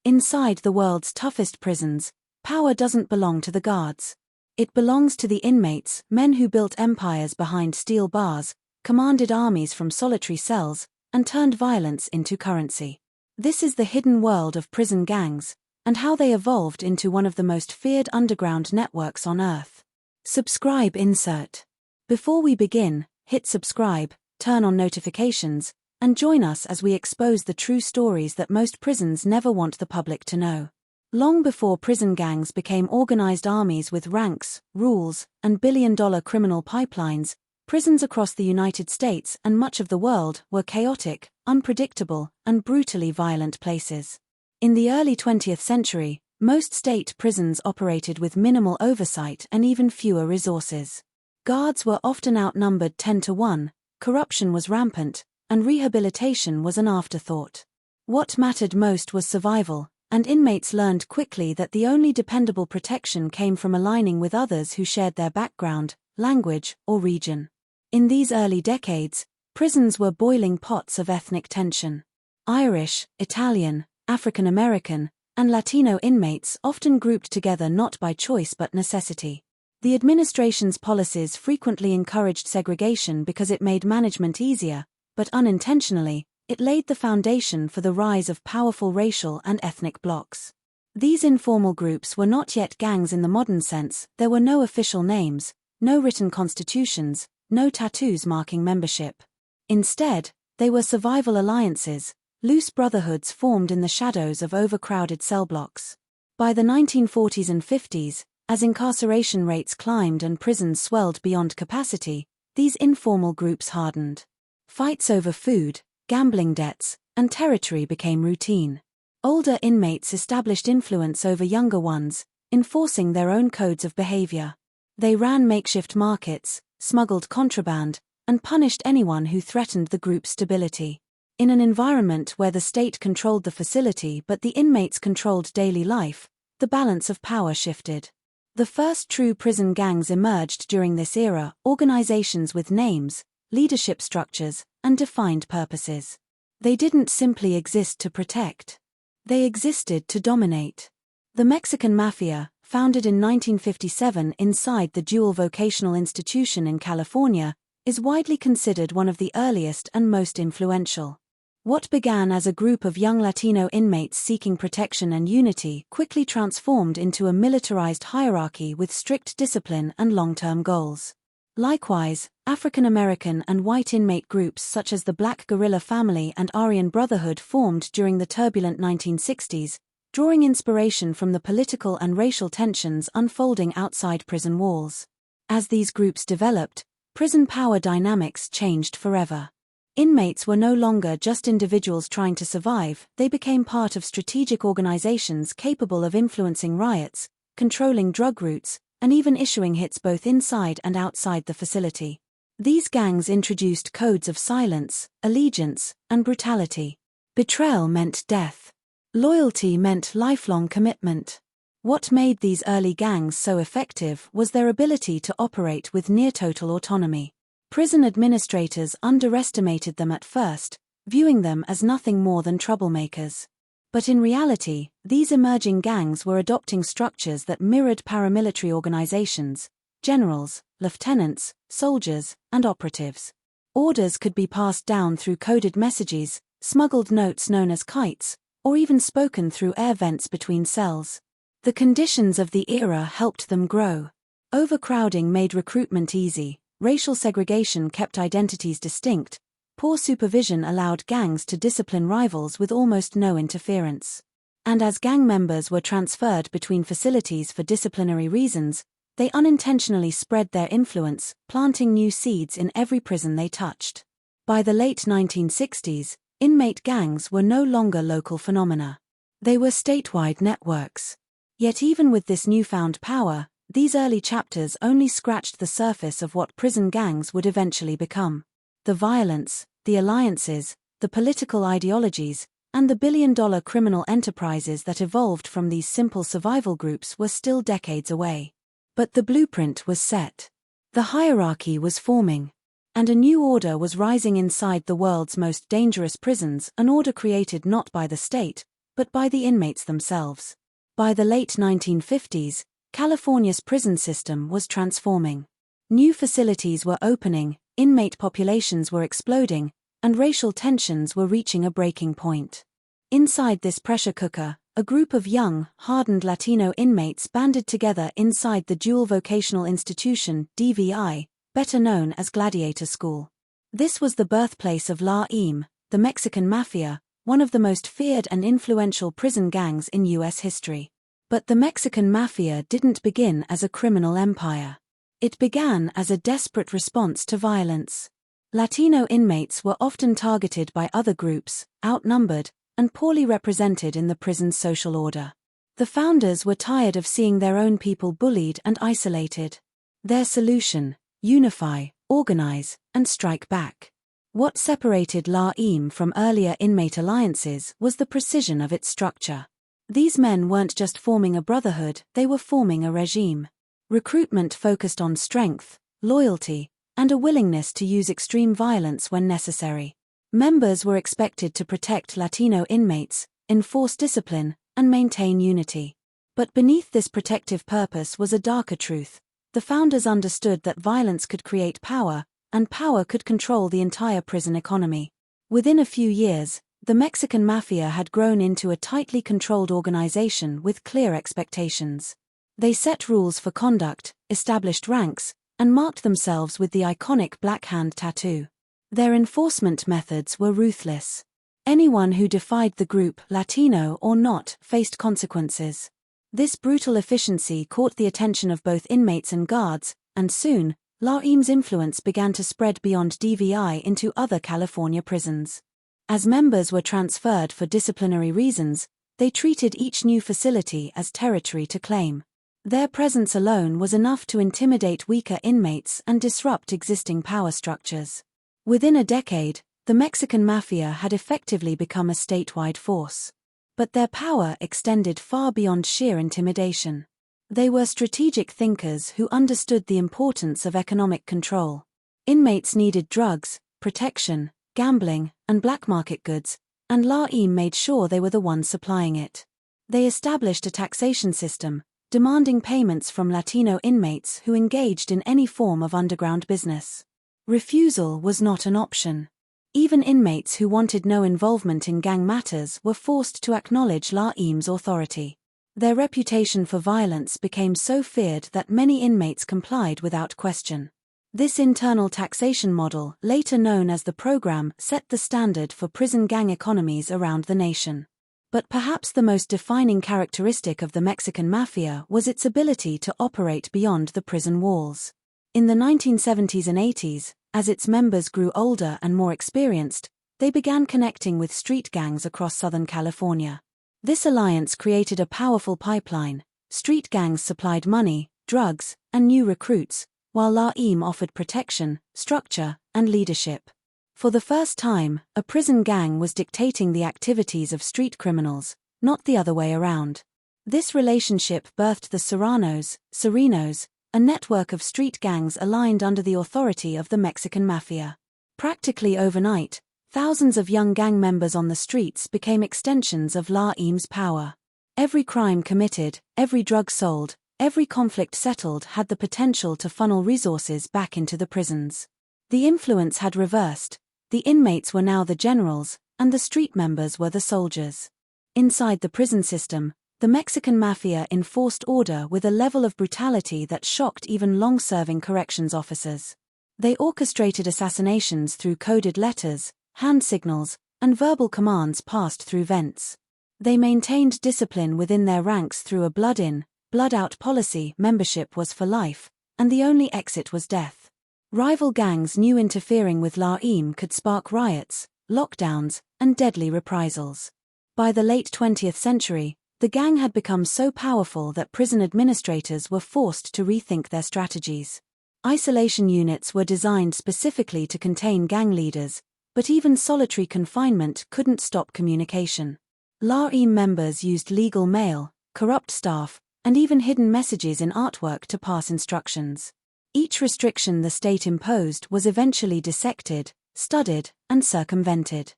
Inside the world's toughest prisons, power doesn't belong to the guards. It belongs to the inmates, men who built empires behind steel bars, commanded armies from solitary cells, and turned violence into currency. This is the hidden world of prison gangs, and how they evolved into one of the most feared underground networks on Earth. Subscribe insert. Before we begin, hit subscribe, turn on notifications, and join us as we expose the true stories that most prisons never want the public to know. Long before prison gangs became organized armies with ranks, rules, and billion-dollar criminal pipelines, prisons across the United States and much of the world were chaotic, unpredictable, and brutally violent places. In the early 20th century, most state prisons operated with minimal oversight and even fewer resources. Guards were often outnumbered 10-1, corruption was rampant, and rehabilitation was an afterthought. What mattered most was survival, and inmates learned quickly that the only dependable protection came from aligning with others who shared their background, language, or region. In these early decades, prisons were boiling pots of ethnic tension. Irish, Italian, African American, and Latino inmates often grouped together not by choice but necessity. The administration's policies frequently encouraged segregation because it made management easier, but unintentionally, it laid the foundation for the rise of powerful racial and ethnic blocs. These informal groups were not yet gangs in the modern sense. There were no official names, no written constitutions, no tattoos marking membership. Instead, they were survival alliances, loose brotherhoods formed in the shadows of overcrowded cell blocks. By the 1940s and 50s, as incarceration rates climbed and prisons swelled beyond capacity, these informal groups hardened. Fights over food, gambling debts, and territory became routine. Older inmates established influence over younger ones, enforcing their own codes of behavior. They ran makeshift markets, smuggled contraband, and punished anyone who threatened the group's stability. In an environment where the state controlled the facility but the inmates controlled daily life, the balance of power shifted. The first true prison gangs emerged during this era, organizations with names, leadership structures, and defined purposes. They didn't simply exist to protect. They existed to dominate. The Mexican Mafia, founded in 1957 inside the dual vocational institution in California, is widely considered one of the earliest and most influential. What began as a group of young Latino inmates seeking protection and unity quickly transformed into a militarized hierarchy with strict discipline and long-term goals. Likewise, African American and white inmate groups such as the Black Guerrilla Family and Aryan Brotherhood formed during the turbulent 1960s, drawing inspiration from the political and racial tensions unfolding outside prison walls. As these groups developed, prison power dynamics changed forever. Inmates were no longer just individuals trying to survive, they became part of strategic organizations capable of influencing riots, controlling drug routes, and even issuing hits both inside and outside the facility. These gangs introduced codes of silence, allegiance, and brutality. Betrayal meant death. Loyalty meant lifelong commitment. What made these early gangs so effective was their ability to operate with near-total autonomy. Prison administrators underestimated them at first, viewing them as nothing more than troublemakers. But in reality, these emerging gangs were adopting structures that mirrored paramilitary organizations: generals, lieutenants, soldiers, and operatives. Orders could be passed down through coded messages, smuggled notes known as kites, or even spoken through air vents between cells. The conditions of the era helped them grow. Overcrowding made recruitment easy, racial segregation kept identities distinct, poor supervision allowed gangs to discipline rivals with almost no interference. And as gang members were transferred between facilities for disciplinary reasons, they unintentionally spread their influence, planting new seeds in every prison they touched. By the late 1960s, inmate gangs were no longer local phenomena. They were statewide networks. Yet even with this newfound power, these early chapters only scratched the surface of what prison gangs would eventually become. The violence, the alliances, the political ideologies, and the billion-dollar criminal enterprises that evolved from these simple survival groups were still decades away. But the blueprint was set. The hierarchy was forming. And a new order was rising inside the world's most dangerous prisons, an order created not by the state, but by the inmates themselves. By the late 1950s, California's prison system was transforming. New facilities were opening, inmate populations were exploding, and racial tensions were reaching a breaking point. Inside this pressure cooker, a group of young, hardened Latino inmates banded together inside the Dual Vocational Institution, DVI, better known as Gladiator School. This was the birthplace of La Im, the Mexican Mafia, one of the most feared and influential prison gangs in U.S. history. But the Mexican Mafia didn't begin as a criminal empire. It began as a desperate response to violence. Latino inmates were often targeted by other groups, outnumbered, and poorly represented in the prison's social order. The founders were tired of seeing their own people bullied and isolated. Their solution: unify, organize, and strike back. What separated La Im from earlier inmate alliances was the precision of its structure. These men weren't just forming a brotherhood, they were forming a regime. Recruitment focused on strength, loyalty, and a willingness to use extreme violence when necessary. Members were expected to protect Latino inmates, enforce discipline, and maintain unity. But beneath this protective purpose was a darker truth. The founders understood that violence could create power, and power could control the entire prison economy. Within a few years, the Mexican Mafia had grown into a tightly controlled organization with clear expectations. They set rules for conduct, established ranks, and marked themselves with the iconic Black Hand tattoo. Their enforcement methods were ruthless. Anyone who defied the group, Latino or not, faced consequences. This brutal efficiency caught the attention of both inmates and guards, and soon, La Im's influence began to spread beyond DVI into other California prisons. As members were transferred for disciplinary reasons, they treated each new facility as territory to claim. Their presence alone was enough to intimidate weaker inmates and disrupt existing power structures. Within a decade, the Mexican Mafia had effectively become a statewide force. But their power extended far beyond sheer intimidation. They were strategic thinkers who understood the importance of economic control. Inmates needed drugs, protection, gambling, and black market goods, and La Im made sure they were the ones supplying it. They established a taxation system, demanding payments from Latino inmates who engaged in any form of underground business. Refusal was not an option. Even inmates who wanted no involvement in gang matters were forced to acknowledge La Im's authority. Their reputation for violence became so feared that many inmates complied without question. This internal taxation model, later known as the program, set the standard for prison gang economies around the nation. But perhaps the most defining characteristic of the Mexican Mafia was its ability to operate beyond the prison walls. In the 1970s and 80s, as its members grew older and more experienced, they began connecting with street gangs across Southern California. This alliance created a powerful pipeline. Street gangs supplied money, drugs, and new recruits, while La Im offered protection, structure, and leadership. For the first time, a prison gang was dictating the activities of street criminals, not the other way around. This relationship birthed the Surenos, a network of street gangs aligned under the authority of the Mexican Mafia. Practically overnight, thousands of young gang members on the streets became extensions of La Im's power. Every crime committed, every drug sold, every conflict settled had the potential to funnel resources back into the prisons. The influence had reversed. The inmates were now the generals, and the street members were the soldiers. Inside the prison system, the Mexican Mafia enforced order with a level of brutality that shocked even long-serving corrections officers. They orchestrated assassinations through coded letters, hand signals, and verbal commands passed through vents. They maintained discipline within their ranks through a blood-in, blood-out policy. Membership was for life, and the only exit was death. Rival gangs knew interfering with La Im could spark riots, lockdowns, and deadly reprisals. By the late 20th century, the gang had become so powerful that prison administrators were forced to rethink their strategies. Isolation units were designed specifically to contain gang leaders, but even solitary confinement couldn't stop communication. La Im members used legal mail, corrupt staff, and even hidden messages in artwork to pass instructions. Each restriction the state imposed was eventually dissected, studied, and circumvented.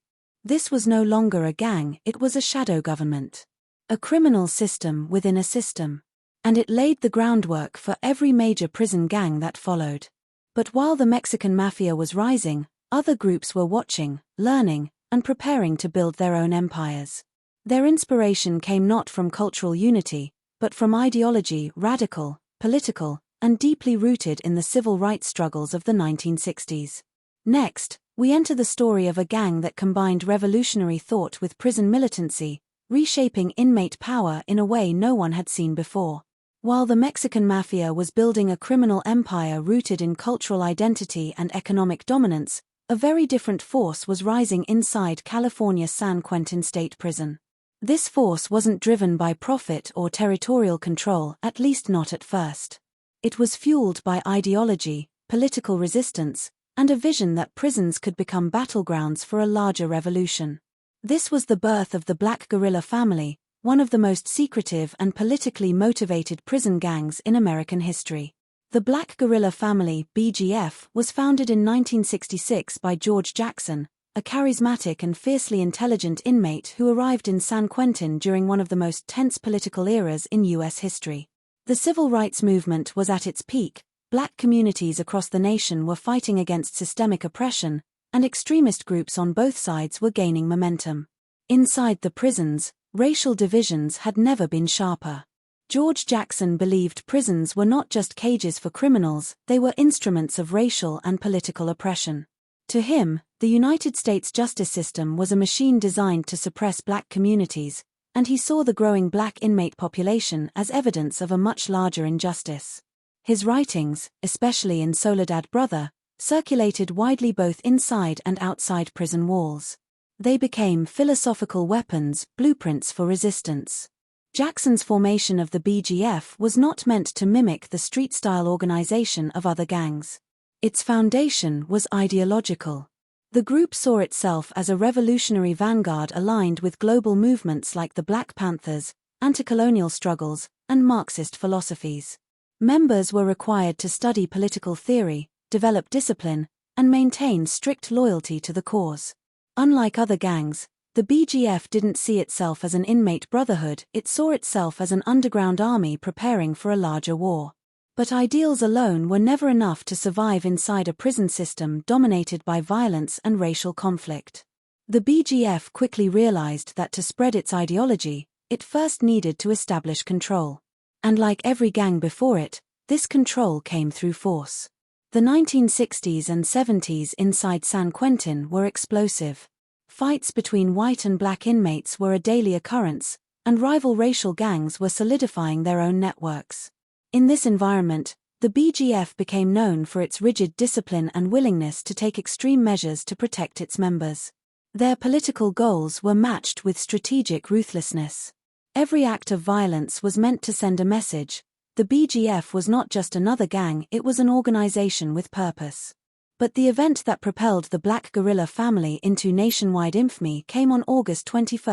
This was no longer a gang, it was a shadow government. A criminal system within a system. And it laid the groundwork for every major prison gang that followed. But while the Mexican Mafia was rising, other groups were watching, learning, and preparing to build their own empires. Their inspiration came not from cultural unity, but from ideology radical, political, and deeply rooted in the civil rights struggles of the 1960s. Next, we enter the story of a gang that combined revolutionary thought with prison militancy, reshaping inmate power in a way no one had seen before. While the Mexican Mafia was building a criminal empire rooted in cultural identity and economic dominance, a very different force was rising inside California's San Quentin State Prison. This force wasn't driven by profit or territorial control, at least not at first. It was fueled by ideology, political resistance, and a vision that prisons could become battlegrounds for a larger revolution. This was the birth of the Black Guerrilla Family, one of the most secretive and politically motivated prison gangs in American history. The Black Guerrilla Family, BGF, was founded in 1966 by George Jackson, a charismatic and fiercely intelligent inmate who arrived in San Quentin during one of the most tense political eras in U.S. history. The civil rights movement was at its peak, Black communities across the nation were fighting against systemic oppression, and extremist groups on both sides were gaining momentum. Inside the prisons, racial divisions had never been sharper. George Jackson believed prisons were not just cages for criminals, they were instruments of racial and political oppression. To him, the United States justice system was a machine designed to suppress Black communities, and he saw the growing Black inmate population as evidence of a much larger injustice. His writings, especially in Soledad Brother, circulated widely both inside and outside prison walls. They became philosophical weapons, blueprints for resistance. Jackson's formation of the BGF was not meant to mimic the street-style organization of other gangs. Its foundation was ideological. The group saw itself as a revolutionary vanguard aligned with global movements like the Black Panthers, anti-colonial struggles, and Marxist philosophies. Members were required to study political theory, develop discipline, and maintain strict loyalty to the cause. Unlike other gangs, the BGF didn't see itself as an inmate brotherhood, it saw itself as an underground army preparing for a larger war. But ideals alone were never enough to survive inside a prison system dominated by violence and racial conflict. The BGF quickly realized that to spread its ideology, it first needed to establish control. And like every gang before it, this control came through force. The 1960s and 70s inside San Quentin were explosive. Fights between white and Black inmates were a daily occurrence, and rival racial gangs were solidifying their own networks. In this environment, the BGF became known for its rigid discipline and willingness to take extreme measures to protect its members. Their political goals were matched with strategic ruthlessness. Every act of violence was meant to send a message. The BGF was not just another gang, it was an organization with purpose. But the event that propelled the Black Guerrilla Family into nationwide infamy came on August 21,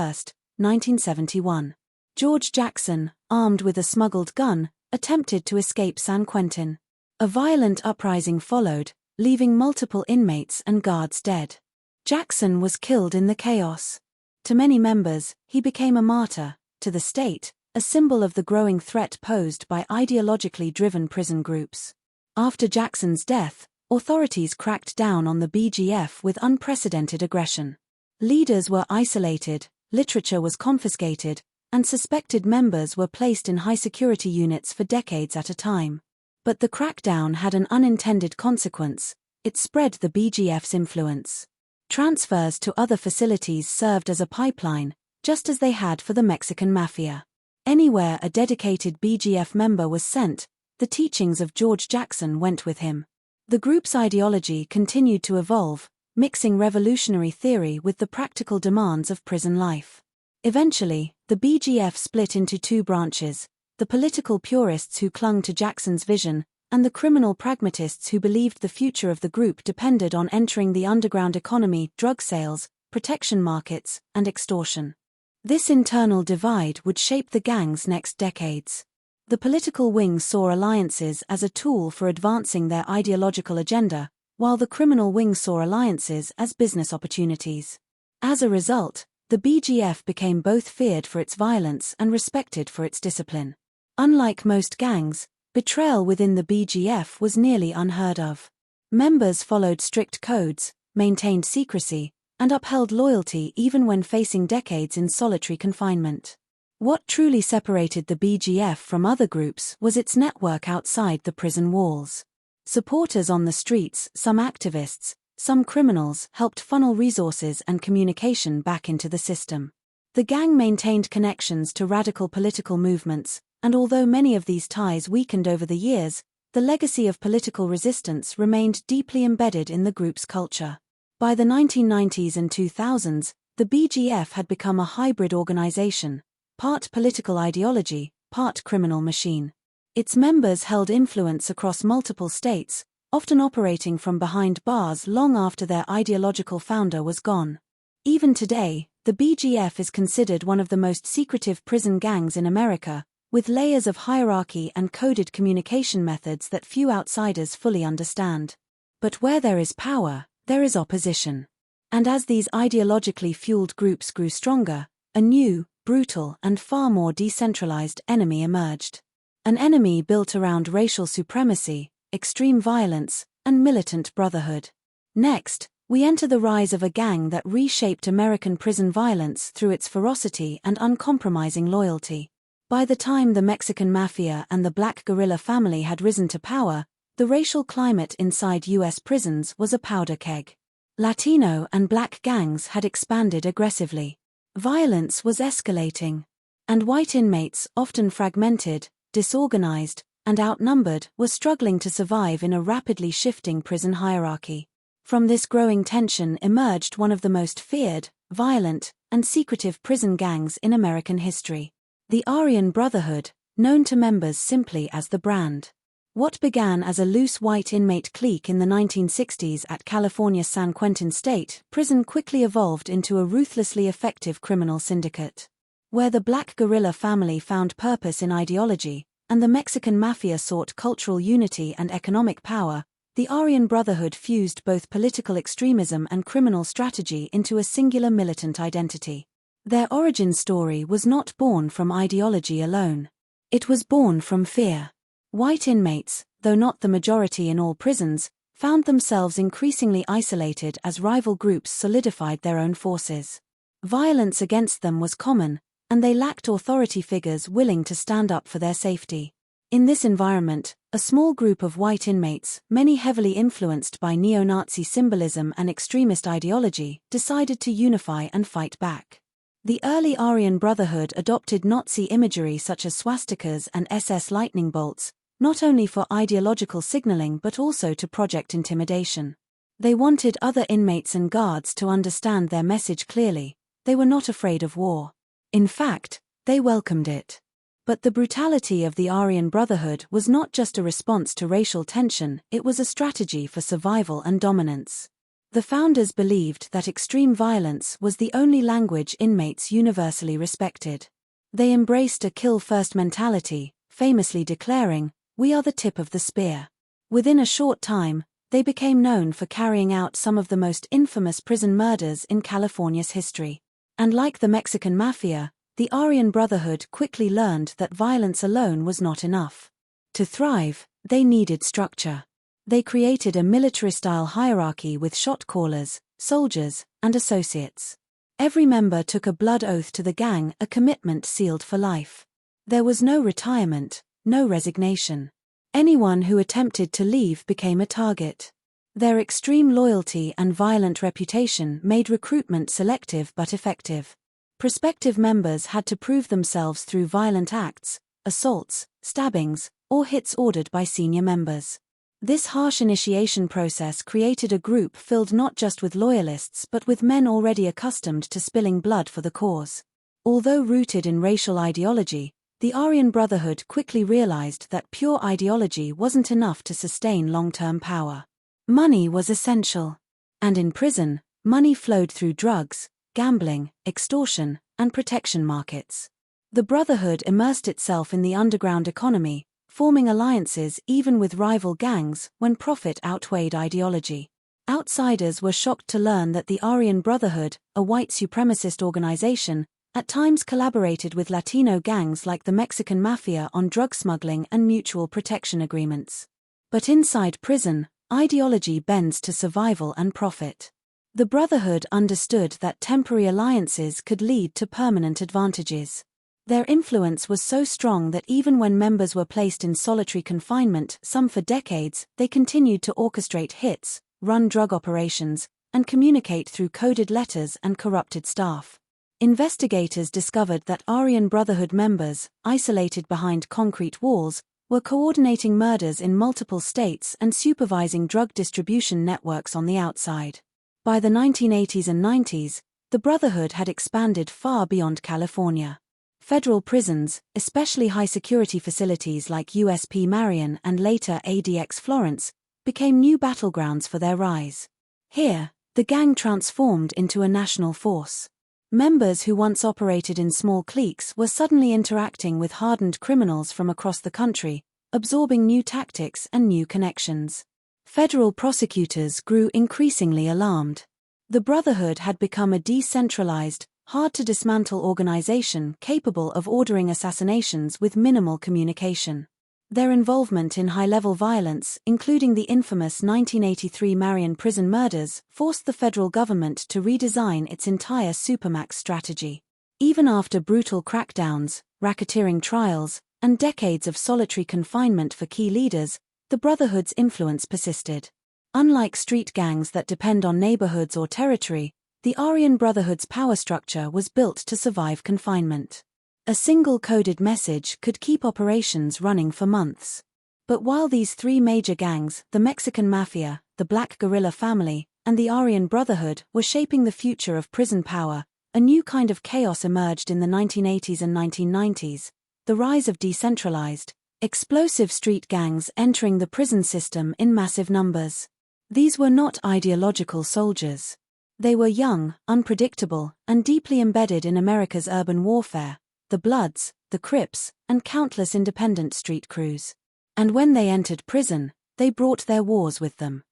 1971. George Jackson, armed with a smuggled gun, attempted to escape San Quentin. A violent uprising followed, leaving multiple inmates and guards dead. Jackson was killed in the chaos. To many members, he became a martyr. To the state, a symbol of the growing threat posed by ideologically driven prison groups. After Jackson's death, authorities cracked down on the BGF with unprecedented aggression. Leaders were isolated, literature was confiscated, and suspected members were placed in high-security units for decades at a time. But the crackdown had an unintended consequence: it spread the BGF's influence. Transfers to other facilities served as a pipeline, just as they had for the Mexican Mafia. Anywhere a dedicated BGF member was sent, the teachings of George Jackson went with him. The group's ideology continued to evolve, mixing revolutionary theory with the practical demands of prison life. Eventually, the BGF split into two branches: the political purists who clung to Jackson's vision, and the criminal pragmatists who believed the future of the group depended on entering the underground economy, drug sales, protection markets, and extortion. This internal divide would shape the gang's next decades. The political wing saw alliances as a tool for advancing their ideological agenda, while the criminal wing saw alliances as business opportunities. As a result, the BGF became both feared for its violence and respected for its discipline. Unlike most gangs, betrayal within the BGF was nearly unheard of. Members followed strict codes, maintained secrecy, and upheld loyalty even when facing decades in solitary confinement. What truly separated the BGF from other groups was its network outside the prison walls. Supporters on the streets, some activists, some criminals, helped funnel resources and communication back into the system. The gang maintained connections to radical political movements, and although many of these ties weakened over the years, the legacy of political resistance remained deeply embedded in the group's culture. By the 1990s and 2000s, the BGF had become a hybrid organization, part political ideology, part criminal machine. Its members held influence across multiple states, often operating from behind bars long after their ideological founder was gone. Even today, the BGF is considered one of the most secretive prison gangs in America, with layers of hierarchy and coded communication methods that few outsiders fully understand. But where there is power, there is opposition. And as these ideologically fueled groups grew stronger, a new, brutal, and far more decentralized enemy emerged. An enemy built around racial supremacy, extreme violence, and militant brotherhood. Next, we enter the rise of a gang that reshaped American prison violence through its ferocity and uncompromising loyalty. By the time the Mexican Mafia and the Black Guerrilla Family had risen to power, the racial climate inside U.S. prisons was a powder keg. Latino and Black gangs had expanded aggressively. Violence was escalating. And white inmates, often fragmented, disorganized, and outnumbered, were struggling to survive in a rapidly shifting prison hierarchy. From this growing tension emerged one of the most feared, violent, and secretive prison gangs in American history. The Aryan Brotherhood, known to members simply as the Brand. What began as a loose white inmate clique in the 1960s at California's San Quentin State Prison quickly evolved into a ruthlessly effective criminal syndicate. Where the Black Guerrilla Family found purpose in ideology, and the Mexican Mafia sought cultural unity and economic power, the Aryan Brotherhood fused both political extremism and criminal strategy into a singular militant identity. Their origin story was not born from ideology alone. It was born from fear. White inmates, though not the majority in all prisons, found themselves increasingly isolated as rival groups solidified their own forces. Violence against them was common, and they lacked authority figures willing to stand up for their safety. In this environment, a small group of white inmates, many heavily influenced by neo-Nazi symbolism and extremist ideology, decided to unify and fight back. The early Aryan Brotherhood adopted Nazi imagery such as swastikas and SS lightning bolts, not only for ideological signaling but also to project intimidation. They wanted other inmates and guards to understand their message clearly. They were not afraid of war. In fact, they welcomed it. But the brutality of the Aryan Brotherhood was not just a response to racial tension, it was a strategy for survival and dominance. The founders believed that extreme violence was the only language inmates universally respected. They embraced a kill-first mentality, famously declaring, "We are the tip of the spear." Within a short time, they became known for carrying out some of the most infamous prison murders in California's history. And like the Mexican Mafia, the Aryan Brotherhood quickly learned that violence alone was not enough. To thrive, they needed structure. They created a military-style hierarchy with shot callers, soldiers, and associates. Every member took a blood oath to the gang, a commitment sealed for life. There was no retirement, no resignation. Anyone who attempted to leave became a target. Their extreme loyalty and violent reputation made recruitment selective but effective. Prospective members had to prove themselves through violent acts, assaults, stabbings, or hits ordered by senior members. This harsh initiation process created a group filled not just with loyalists but with men already accustomed to spilling blood for the cause. Although rooted in racial ideology, the Aryan Brotherhood quickly realized that pure ideology wasn't enough to sustain long-term power. Money was essential. And in prison, money flowed through drugs, gambling, extortion, and protection markets. The Brotherhood immersed itself in the underground economy, forming alliances even with rival gangs when profit outweighed ideology. Outsiders were shocked to learn that the Aryan Brotherhood, a white supremacist organization, at times collaborated with Latino gangs like the Mexican Mafia on drug smuggling and mutual protection agreements. But inside prison, ideology bends to survival and profit. The Brotherhood understood that temporary alliances could lead to permanent advantages. Their influence was so strong that even when members were placed in solitary confinement, some for decades, they continued to orchestrate hits, run drug operations, and communicate through coded letters and corrupted staff. Investigators discovered that Aryan Brotherhood members, isolated behind concrete walls, were coordinating murders in multiple states and supervising drug distribution networks on the outside. By the 1980s and 90s, the Brotherhood had expanded far beyond California. Federal prisons, especially high-security facilities like USP Marion and later ADX Florence, became new battlegrounds for their rise. Here, the gang transformed into a national force. Members who once operated in small cliques were suddenly interacting with hardened criminals from across the country, absorbing new tactics and new connections. Federal prosecutors grew increasingly alarmed. The Brotherhood had become a decentralized, hard-to-dismantle organization capable of ordering assassinations with minimal communication. Their involvement in high-level violence, including the infamous 1983 Marion prison murders, forced the federal government to redesign its entire Supermax strategy. Even after brutal crackdowns, racketeering trials, and decades of solitary confinement for key leaders, the Brotherhood's influence persisted. Unlike street gangs that depend on neighborhoods or territory, the Aryan Brotherhood's power structure was built to survive confinement. A single coded message could keep operations running for months. But while these three major gangs, the Mexican Mafia, the Black Guerrilla Family, and the Aryan Brotherhood, were shaping the future of prison power, a new kind of chaos emerged in the 1980s and 1990s, the rise of decentralized, explosive street gangs entering the prison system in massive numbers. These were not ideological soldiers. They were young, unpredictable, and deeply embedded in America's urban warfare, the Bloods, the Crips, and countless independent street crews. And when they entered prison, they brought their wars with them.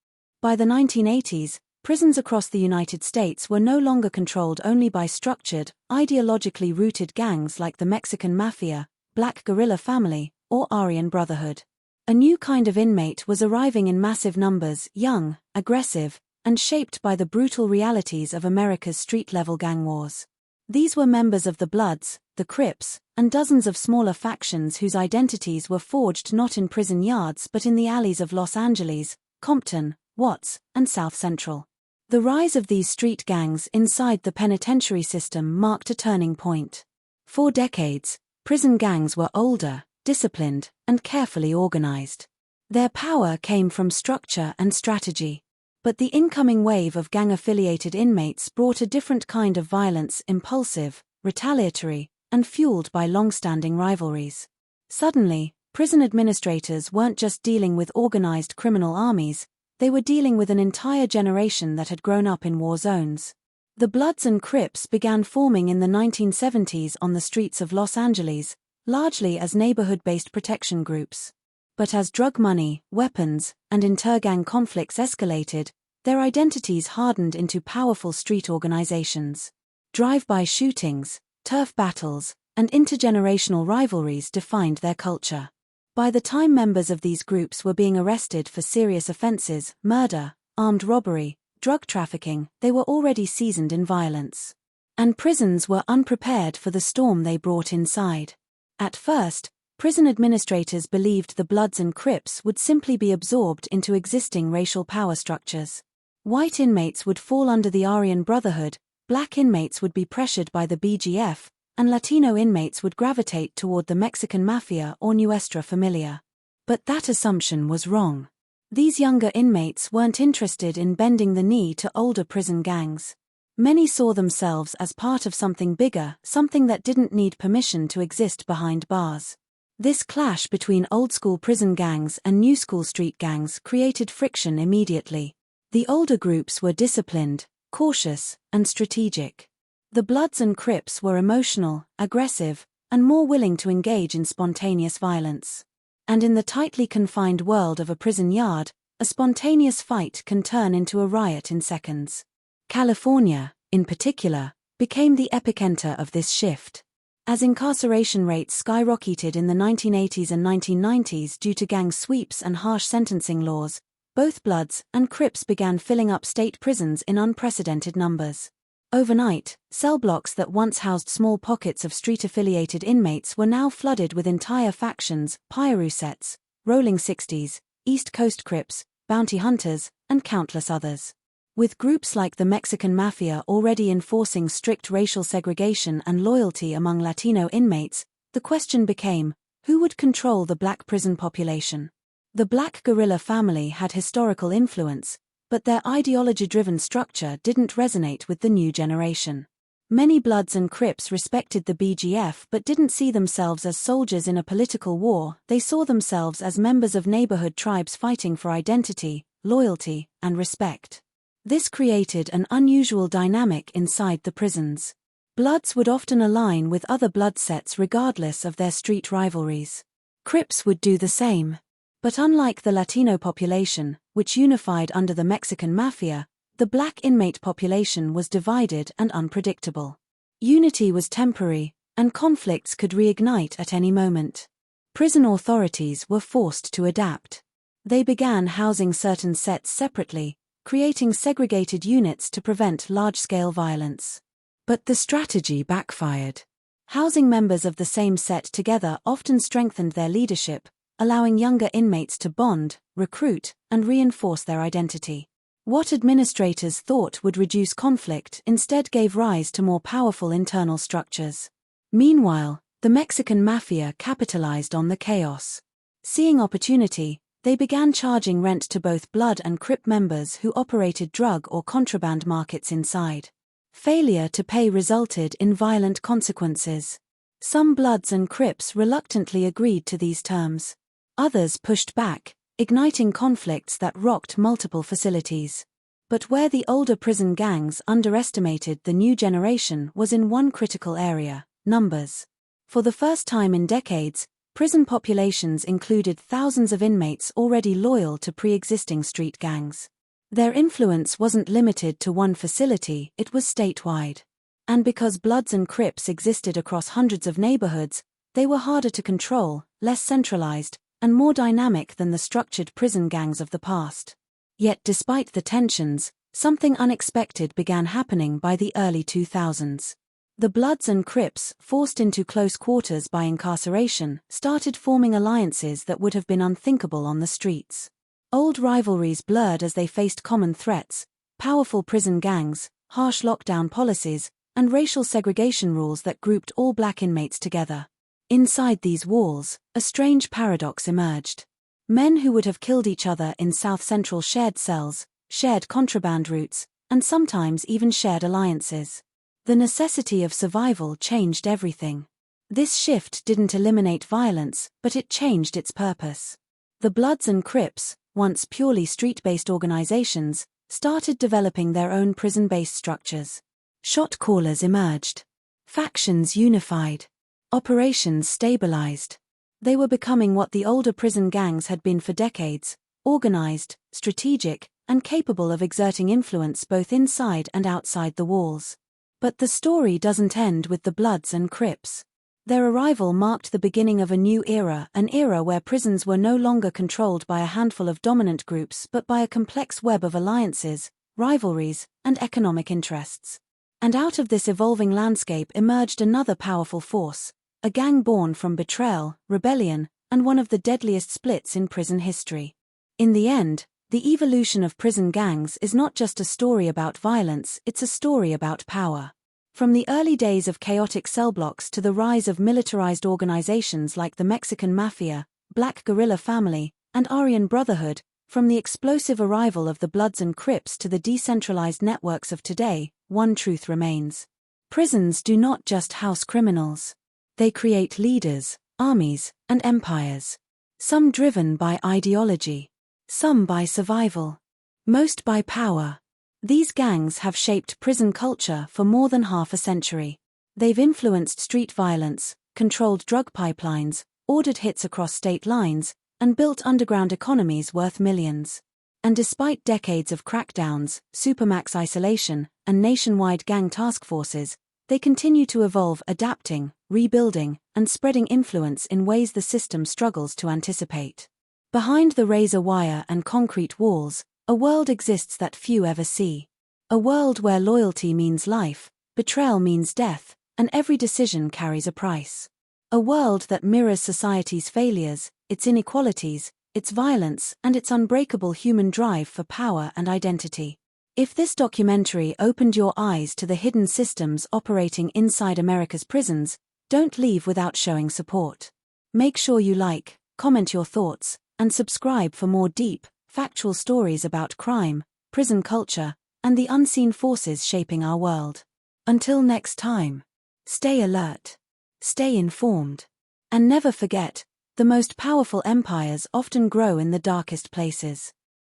By the 1980s, prisons across the United States were no longer controlled only by structured, ideologically rooted gangs like the Mexican Mafia, Black Guerrilla Family, or Aryan Brotherhood. A new kind of inmate was arriving in massive numbers, young, aggressive, and shaped by the brutal realities of America's street-level gang wars. These were members of the Bloods, the Crips, and dozens of smaller factions whose identities were forged not in prison yards but in the alleys of Los Angeles, Compton, Watts, and South Central. The rise of these street gangs inside the penitentiary system marked a turning point. For decades, prison gangs were older, disciplined, and carefully organized. Their power came from structure and strategy. But the incoming wave of gang-affiliated inmates brought a different kind of violence, impulsive, retaliatory, and fueled by long-standing rivalries. Suddenly, prison administrators weren't just dealing with organized criminal armies, they were dealing with an entire generation that had grown up in war zones. The Bloods and Crips began forming in the 1970s on the streets of Los Angeles, largely as neighborhood-based protection groups. But as drug money, weapons, and intergang conflicts escalated, their identities hardened into powerful street organizations. Drive-by shootings, turf battles, and intergenerational rivalries defined their culture. By the time members of these groups were being arrested for serious offenses, murder, armed robbery, drug trafficking, they were already seasoned in violence. And prisons were unprepared for the storm they brought inside. At first, prison administrators believed the Bloods and Crips would simply be absorbed into existing racial power structures. White inmates would fall under the Aryan Brotherhood, black inmates would be pressured by the BGF, and Latino inmates would gravitate toward the Mexican Mafia or Nuestra Familia. But that assumption was wrong. These younger inmates weren't interested in bending the knee to older prison gangs. Many saw themselves as part of something bigger, something that didn't need permission to exist behind bars. This clash between old-school prison gangs and new-school street gangs created friction immediately. The older groups were disciplined, cautious, and strategic. The Bloods and Crips were emotional, aggressive, and more willing to engage in spontaneous violence. And in the tightly confined world of a prison yard, A spontaneous fight can turn into a riot in seconds. California, in particular, became the epicenter of this shift. As incarceration rates skyrocketed in the 1980s and 1990s due to gang sweeps and harsh sentencing laws, both Bloods and Crips began filling up state prisons in unprecedented numbers. Overnight, cell blocks that once housed small pockets of street-affiliated inmates were now flooded with entire factions, Piru sets, Rolling 60s, East Coast Crips, bounty hunters, and countless others. With groups like the Mexican Mafia already enforcing strict racial segregation and loyalty among Latino inmates, the question became, who would control the black prison population? The Black Guerrilla Family had historical influence, but their ideology-driven structure didn't resonate with the new generation. Many Bloods and Crips respected the BGF but didn't see themselves as soldiers in a political war. They saw themselves as members of neighborhood tribes fighting for identity, loyalty, and respect. This created an unusual dynamic inside the prisons. Bloods would often align with other blood sets regardless of their street rivalries. Crips would do the same. But unlike the Latino population, which unified under the Mexican Mafia, the black inmate population was divided and unpredictable. Unity was temporary, and conflicts could reignite at any moment. Prison authorities were forced to adapt. They began housing certain sets separately, creating segregated units to prevent large-scale violence. But the strategy backfired. Housing members of the same set together often strengthened their leadership, allowing younger inmates to bond, recruit, and reinforce their identity. What administrators thought would reduce conflict instead gave rise to more powerful internal structures. Meanwhile, the Mexican Mafia capitalized on the chaos. Seeing opportunity, they began charging rent to both Blood and Crip members who operated drug or contraband markets inside. Failure to pay resulted in violent consequences. Some Bloods and Crips reluctantly agreed to these terms. Others pushed back, igniting conflicts that rocked multiple facilities. But where the older prison gangs underestimated the new generation was in one critical area: numbers. For the first time in decades, prison populations included thousands of inmates already loyal to pre-existing street gangs. Their influence wasn't limited to one facility, it was statewide. And because Bloods and Crips existed across hundreds of neighborhoods, they were harder to control, less centralized, and more dynamic than the structured prison gangs of the past. Yet despite the tensions, something unexpected began happening by the early 2000s. The Bloods and Crips, forced into close quarters by incarceration, started forming alliances that would have been unthinkable on the streets. Old rivalries blurred as they faced common threats: powerful prison gangs, harsh lockdown policies, and racial segregation rules that grouped all black inmates together. Inside these walls, a strange paradox emerged. Men who would have killed each other in south-central shared cells, shared contraband routes, and sometimes even shared alliances. The necessity of survival changed everything. This shift didn't eliminate violence, but it changed its purpose. The Bloods and Crips, once purely street-based organizations, started developing their own prison-based structures. Shot callers emerged. Factions unified. Operations stabilized. They were becoming what the older prison gangs had been for decades: organized, strategic, and capable of exerting influence both inside and outside the walls. But the story doesn't end with the Bloods and Crips. Their arrival marked the beginning of a new era, an era where prisons were no longer controlled by a handful of dominant groups but by a complex web of alliances, rivalries, and economic interests. And out of this evolving landscape emerged another powerful force, a gang born from betrayal, rebellion, and one of the deadliest splits in prison history. In the end, the evolution of prison gangs is not just a story about violence, it's a story about power. From the early days of chaotic cell blocks to the rise of militarized organizations like the Mexican Mafia, Black Guerrilla Family, and Aryan Brotherhood, from the explosive arrival of the Bloods and Crips to the decentralized networks of today, one truth remains. Prisons do not just house criminals. They create leaders, armies, and empires. Some driven by ideology. Some by survival. Most by power. These gangs have shaped prison culture for more than half a century. They've influenced street violence, controlled drug pipelines, ordered hits across state lines, and built underground economies worth millions. And despite decades of crackdowns, Supermax isolation, and nationwide gang task forces, they continue to evolve, adapting, rebuilding, and spreading influence in ways the system struggles to anticipate. Behind the razor wire and concrete walls, a world exists that few ever see. A world where loyalty means life, betrayal means death, and every decision carries a price. A world that mirrors society's failures, its inequalities, its violence, and its unbreakable human drive for power and identity. If this documentary opened your eyes to the hidden systems operating inside America's prisons, don't leave without showing support. Make sure you like, comment your thoughts, and subscribe for more deep, factual stories about crime, prison culture, and the unseen forces shaping our world. Until next time, stay alert, stay informed, and never forget, the most powerful empires often grow in the darkest places.